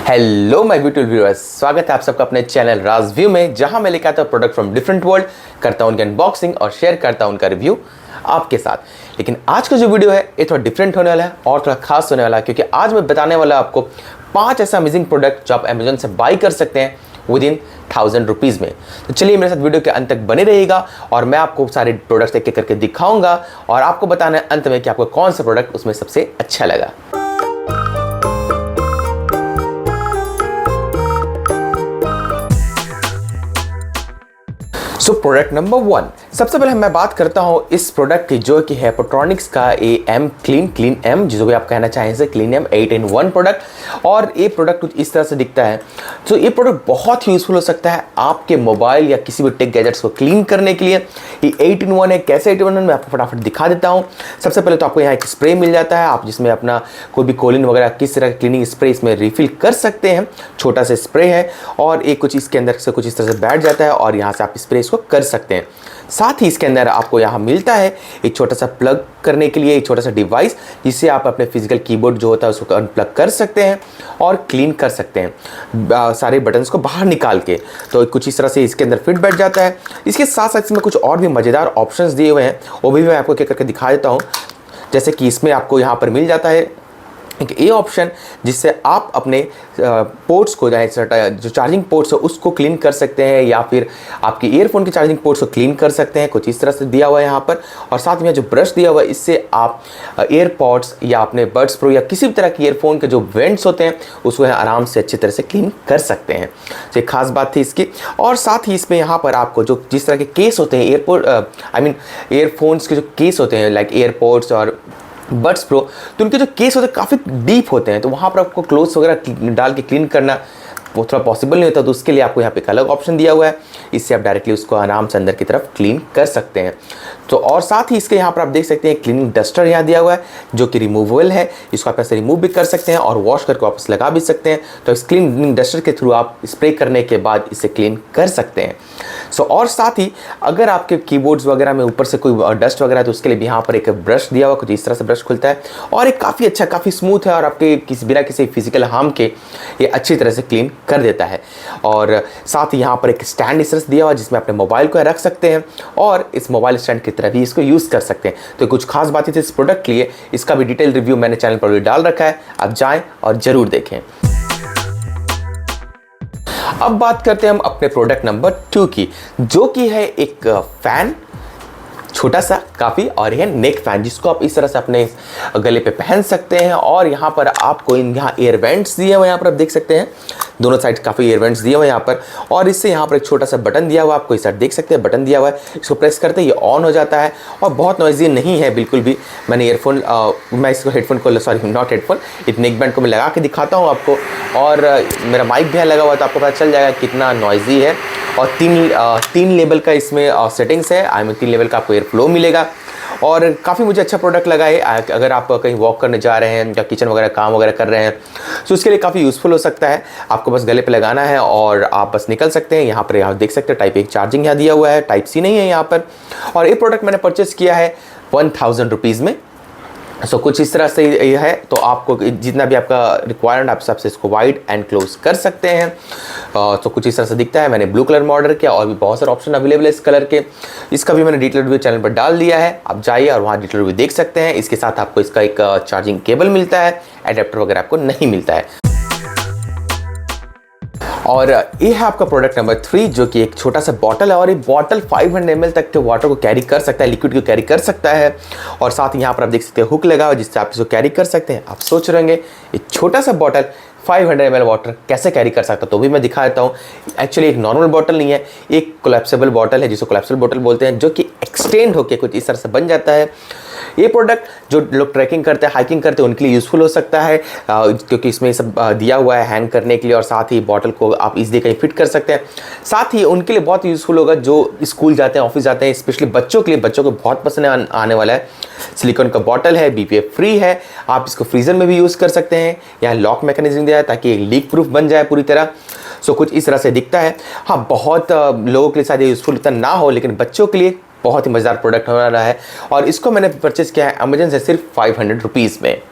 Hello my beautiful viewers, स्वागत है आप सबका अपने चैनल राजव्यू में, जहां मैं लेकर आता हूं प्रोडक्ट फ्रॉम डिफरेंट वर्ल्ड, करता हूं उनकी अनबॉक्सिंग और शेयर करता हूं उनका रिव्यू आपके साथ। लेकिन आज का जो वीडियो है ये थोड़ा डिफरेंट होने वाला है और थोड़ा खास होने वाला है, क्योंकि आज मैं बताने वाला आपको 5 ऐसा अमेजिंग प्रोडक्ट जो आप अमेजोन से बाई कर सकते हैं विद इन 1000 रुपीज़ में। तो चलिए मेरे साथ वीडियो के अंत तक बने रहिएगा और मैं आपको सारे प्रोडक्ट्स एक एक करके दिखाऊंगा और आपको बताना है अंत में कि आपको कौन सा प्रोडक्ट उसमें सबसे अच्छा लगा। सो प्रोडक्ट नंबर 1, सबसे पहले मैं बात करता हूं इस प्रोडक्ट की, जो कि है पेट्रोनिक्स का AM क्लीन M, जिसको भी आप कहना चाहें इसे क्लीन M 8-in-1 प्रोडक्ट। और ये प्रोडक्ट कुछ इस तरह से दिखता है। तो ये प्रोडक्ट बहुत ही यूजफुल हो सकता है आपके मोबाइल या किसी भी टेक गैजेट्स को क्लीन करने के लिए। ये 8-in-1 है। कैसे 8-in-1 मैं आपको फटाफट दिखा देता हूँ। सबसे पहले तो आपको यहाँ एक स्प्रे मिल जाता है, आप जिसमें अपना कोई भी कोलिन वगैरह किस तरह का क्लीनिंग स्प्रे इसमें रिफिल कर सकते हैं। छोटा सा स्प्रे है और एक कुछ इसके अंदर से कुछ इस तरह से बैठ जाता है और यहाँ से आप स्प्रे इसको कर सकते हैं। साथ ही इसके अंदर आपको यहाँ मिलता है एक छोटा सा प्लग करने के लिए एक छोटा सा डिवाइस, जिससे आप अपने फिजिकल कीबोर्ड जो होता है उसको अनप्लग कर सकते हैं और क्लीन कर सकते हैं सारे बटन्स को बाहर निकाल के। तो कुछ इस तरह से इसके अंदर फिट बैठ जाता है। इसके साथ साथ इसमें कुछ और भी मज़ेदार ऑप्शंस दिए हुए हैं, वो भी मैं आपको क्या करके दिखा देता हूँ। जैसे कि इसमें आपको यहाँ पर मिल जाता है एक ये ऑप्शन, जिससे आप अपने पोर्ट्स को जो चार्जिंग पोर्ट्स है उसको क्लीन कर सकते हैं, या फिर आपकी ईयरफोन के चार्जिंग पोर्ट्स को क्लीन कर सकते हैं। कुछ इस तरह से दिया हुआ है यहाँ पर। और साथ में जो ब्रश दिया हुआ है, इससे आप एयरपॉड्स या अपने बड्स प्रो या किसी भी तरह के ईयरफोन के जो वेंट्स होते हैं उसको आराम से अच्छी तरह से क्लीन कर सकते हैं। तो एक खास बात थी इसकी। और साथ ही इसमें यहाँ पर आपको जो जिस तरह के केस होते हैं ईयरफोन्स के जो केस होते हैं लाइक एयरपॉड्स और बड्स प्रो, तो उनके जो केस होते हैं काफ़ी डीप होते हैं, तो वहाँ पर आपको क्लोथ्स वगैरह डाल के क्लीन करना वो थोड़ा पॉसिबल नहीं होता। तो उसके लिए आपको यहाँ पे एक अलग ऑप्शन दिया हुआ है, इससे आप डायरेक्टली उसको आराम से अंदर की तरफ क्लीन कर सकते हैं। तो और साथ ही इसके यहाँ पर आप देख सकते हैं क्लीनिंग डस्टर यहाँ दिया हुआ है, जो कि रिमूवेबल है। इसको आप ऐसे रिमूव भी कर सकते हैं और वॉश करके वापस लगा भी सकते हैं। तो इस क्लीनिंग डस्टर के थ्रू आप स्प्रे करने के बाद इसे क्लीन कर सकते हैं। और साथ ही अगर आपके कीबोर्ड्स वगैरह में ऊपर से कोई डस्ट वगैरह है तो उसके लिए भी यहाँ पर एक ब्रश दिया हुआ, कुछ इस तरह से ब्रश खुलता है और एक काफ़ी अच्छा, काफ़ी स्मूथ है और आपके बिना किसी फिजिकल हार्म के ये अच्छी तरह से क्लीन कर देता है। और साथ ही यहाँ पर एक स्टैंड इस तरह से दिया हुआ, जिसमें अपने मोबाइल को रख सकते हैं और इस मोबाइल स्टैंड की तरह भी इसको यूज़ कर सकते हैं। तो कुछ खास बातें थी इस प्रोडक्ट के लिए। इसका भी डिटेल रिव्यू मैंने चैनल पर डाल रखा है, आप जाएँ और ज़रूर देखें। अब बात करते हैं हम अपने प्रोडक्ट नंबर 2 की, जो कि है एक फैन, छोटा सा काफ़ी, और यह नेक फैन, जिसको आप इस तरह से अपने गले पे पहन सकते हैं। और यहाँ पर आपको यहाँ एयर वेंट्स दिए हुए, यहाँ पर आप देख सकते हैं दोनों साइड काफ़ी एयर वेंट्स दिए हुए यहाँ पर। और इससे यहाँ पर एक छोटा सा बटन दिया हुआ, आपको इस साइड देख सकते हैं बटन दिया हुआ है, इसको प्रेस करते ही ये ऑन हो जाता है और बहुत नॉइजी नहीं है बिल्कुल भी। मैंने मैं इसको हेडफोन को नॉट हेडफोन, इस नेक बैंड को मैं लगा के दिखाता हूँ आपको, और मेरा माइक भी लगा हुआ है तो आपको पता चल जाएगा कितना नॉइजी है। और तीन लेवल का इसमें सेटिंग्स है, 3 लेवल का आपको एयर फ्लो मिलेगा और काफ़ी मुझे अच्छा प्रोडक्ट लगा है। अगर आप कहीं वॉक करने जा रहे हैं या किचन वगैरह काम वगैरह कर रहे हैं तो उसके लिए काफ़ी यूज़फुल हो सकता है। आपको बस गले पे लगाना है और आप बस निकल सकते हैं। यहाँ पर आप देख सकते हैं टाइप 1 चार्जिंग यहाँ दिया हुआ है, टाइप C नहीं है यहाँ पर। और ये प्रोडक्ट मैंने परचेस किया है 1000 रुपीज़ में। कुछ इस तरह से ये है। तो आपको जितना भी आपका रिक्वायरमेंट आप सबसे इसको वाइड एंड क्लोज कर सकते हैं। तो कुछ इस तरह से दिखता है। मैंने ब्लू कलर में ऑर्डर किया और भी बहुत सारे ऑप्शन अवेलेबल है इस कलर के। इसका भी मैंने डिटेल रिव्यू चैनल पर डाल दिया है, आप जाइए और वहाँ डिटेल रिव्यू देख सकते हैं। इसके साथ आपको इसका एक चार्जिंग केबल मिलता है, एडेप्टर वगैरह आपको नहीं मिलता है। और ये है आपका प्रोडक्ट नंबर 3, जो कि एक छोटा सा बॉटल है और ये बॉटल 500 ml तक के वाटर को कैरी कर सकता है, लिक्विड को कैरी कर सकता है। और साथ ही यहाँ पर आप देख सकते हैं हुक लगा हुआ, जिससे आप इसको कैरी कर सकते हैं। आप सोच रहे होंगे ये छोटा सा बॉटल 500 ml वाटर कैसे कैरी कर सकता है, तो भी मैं दिखा देता हूँ। एक्चुअली एक नॉर्मल बॉटल नहीं है, एक कोलैप्सिबल बॉटल है, जिसको कोलैप्सिबल बॉटल बोलते हैं, जो कि एक्सटेंड होकर कुछ इस तरह से बन जाता है। ये प्रोडक्ट जो लोग ट्रैकिंग करते हैं, हाइकिंग करते हैं, उनके लिए यूज़फुल हो सकता है, क्योंकि इसमें सब दिया हुआ है हैंग करने के लिए। और साथ ही बॉटल को आप इजीली कहीं फिट कर सकते हैं। साथ ही उनके लिए बहुत यूज़फुल होगा जो स्कूल जाते हैं, ऑफिस जाते हैं, स्पेशली बच्चों के लिए। बच्चों को बहुत पसंद आने वाला है। सिलिकॉन का बॉटल है, BPA फ्री है। आप इसको फ्रीजर में भी यूज़ कर सकते हैं। यहाँ लॉक मैकेनिज्म दिया है ताकि लीक प्रूफ बन जाए पूरी तरह। कुछ इस तरह से दिखता है। हाँ, बहुत लोगों के लिए शायद यूज़फुल इतना ना हो, लेकिन बच्चों के लिए बहुत ही मज़ेदार प्रोडक्ट होने वाला है। और इसको मैंने परचेस किया है अमेजन से सिर्फ 500 रुपीज़ में।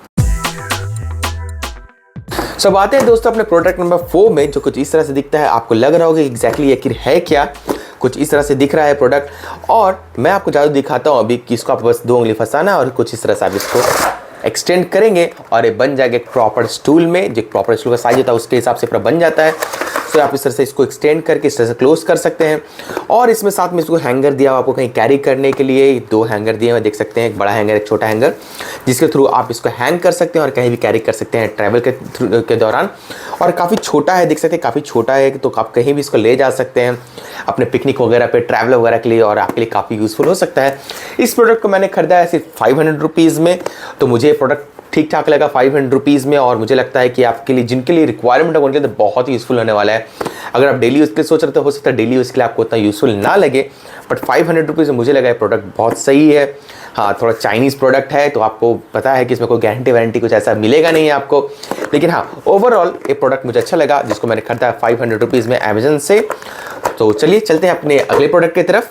सो अब आते हैं दोस्तों अपने प्रोडक्ट नंबर 4 में, जो कुछ इस तरह से दिखता है। आपको लग रहा होगा एग्जैक्टली ये है क्या, कुछ इस तरह से दिख रहा है प्रोडक्ट। और मैं आपको जादू दिखाता हूँ अभी कि इसको आप बस 2 उंगली फंसाना और कुछ इस तरह से आप इसको एक्सटेंड करेंगे और ये बन जाएगा एक प्रॉपर स्टूल में। जो प्रॉपर स्टूल का साइज होता है उसके हिसाब से पूरा बन जाता है। तो आप इस तरह से इसको एक्सटेंड करके इस तरह से क्लोज कर सकते हैं। और इसमें साथ में इसको हैंगर दिया हुआ आपको कहीं कैरी करने के लिए। 2 हैंगर दिए हुए देख सकते हैं, एक बड़ा हैंगर एक छोटा हैंगर, जिसके थ्रू आप इसको हैंग कर सकते हैं और कहीं भी कैरी कर सकते हैं ट्रैवल के दौरान। और काफ़ी छोटा है, देख सकते हैं काफ़ी छोटा है, तो आप कहीं भी इसको ले जा सकते हैं अपने पिकनिक वगैरह पे, ट्रैवल वगैरह के लिए, और आपके लिए काफ़ी यूज़फुल हो सकता है। इस प्रोडक्ट को मैंने खरीदा है सिर्फ 500 रुपीज़ में, तो मुझे ये प्रोडक्ट ठीक ठाक लगा 500 रुपीज़ में। और मुझे लगता है कि आपके लिए जिनके लिए रिक्वायरमेंट है उनके लिए बहुत ही यूज़फुल होने वाला है। अगर आप डेली यूज़ के लिए सोच रहे हो सकता है डेली यूज़ के लिए आपको उतना यूज़फुल ना लगे, बट 500 रुपीज़ में मुझे लगा ये प्रोडक्ट बहुत सही है। हाँ, थोड़ा चाइनीज़ प्रोडक्ट है तो आपको पता है कि इसमें कोई गारंटी वारंटी कुछ ऐसा मिलेगा नहीं है आपको, लेकिन हाँ ओवरऑल ये प्रोडक्ट मुझे अच्छा लगा, जिसको मैंने खरीदा है 500 रुपीज़ में अमेजन से। तो चलिए चलते हैं अपने अगले प्रोडक्ट की तरफ।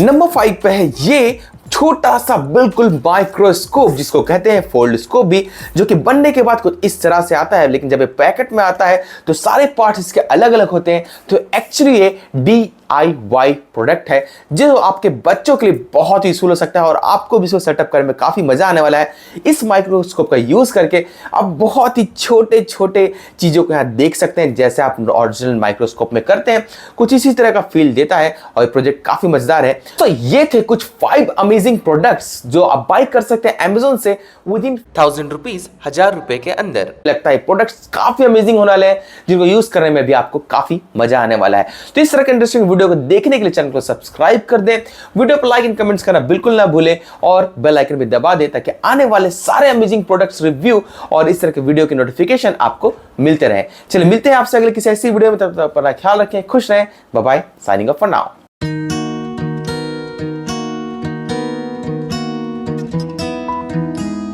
नंबर 5 पे है ये छोटा सा बिल्कुल माइक्रोस्कोप, जिसको कहते हैं फोल्ड स्कोप भी, जो कि बनने के बाद कुछ इस तरह से आता है। लेकिन जब ये पैकेट में आता है तो सारे पार्ट्स इसके अलग अलग होते हैं। तो एक्चुअली ये DIY प्रोडक्ट है जो आपके बच्चों के लिए बहुत ही यूजफुल हो सकता है और आपको भी इसको सेटअप करने में काफी मजा आने वाला है। इस माइक्रोस्कोप का यूज करके आप बहुत ही छोटे छोटे चीजों को यहाँ देख सकते हैं, जैसे आप ओरिजिनल माइक्रोस्कोप में करते हैं। कुछ इसी तरह का फील देता है और ये प्रोजेक्ट काफी मजेदार है। तो ये थे कुछ 5 अमेजिंग प्रोडक्ट्स जो आप बाय कर सकते हैं अमेजोन से विद इन 1000 रुपीज, 1000 रुपए के अंदर। लगता है प्रोडक्ट्स काफी अमेजिंग होने वाले हैं, जिनको यूज करने में भी आपको काफी मजा आने वाला है। तो इस तरह के इंटरेस्टिंग वीडियो को देखने के लिए चैनल को सब्सक्राइब कर दें, वीडियो पर लाइक एंड कमेंट्स करना बिल्कुल ना भूलें और बेल आइकन भी दबा दें ताकि आने वाले सारे अमेजिंग प्रोडक्ट्स रिव्यू और इस तरह के वीडियो की नोटिफिकेशन आपको मिलते रहे। चलिए मिलते हैं आपसे अगले किसी ऐसी वीडियो में, तब तक अपना ख्याल रखें, खुश रहें, bye bye, signing off for now.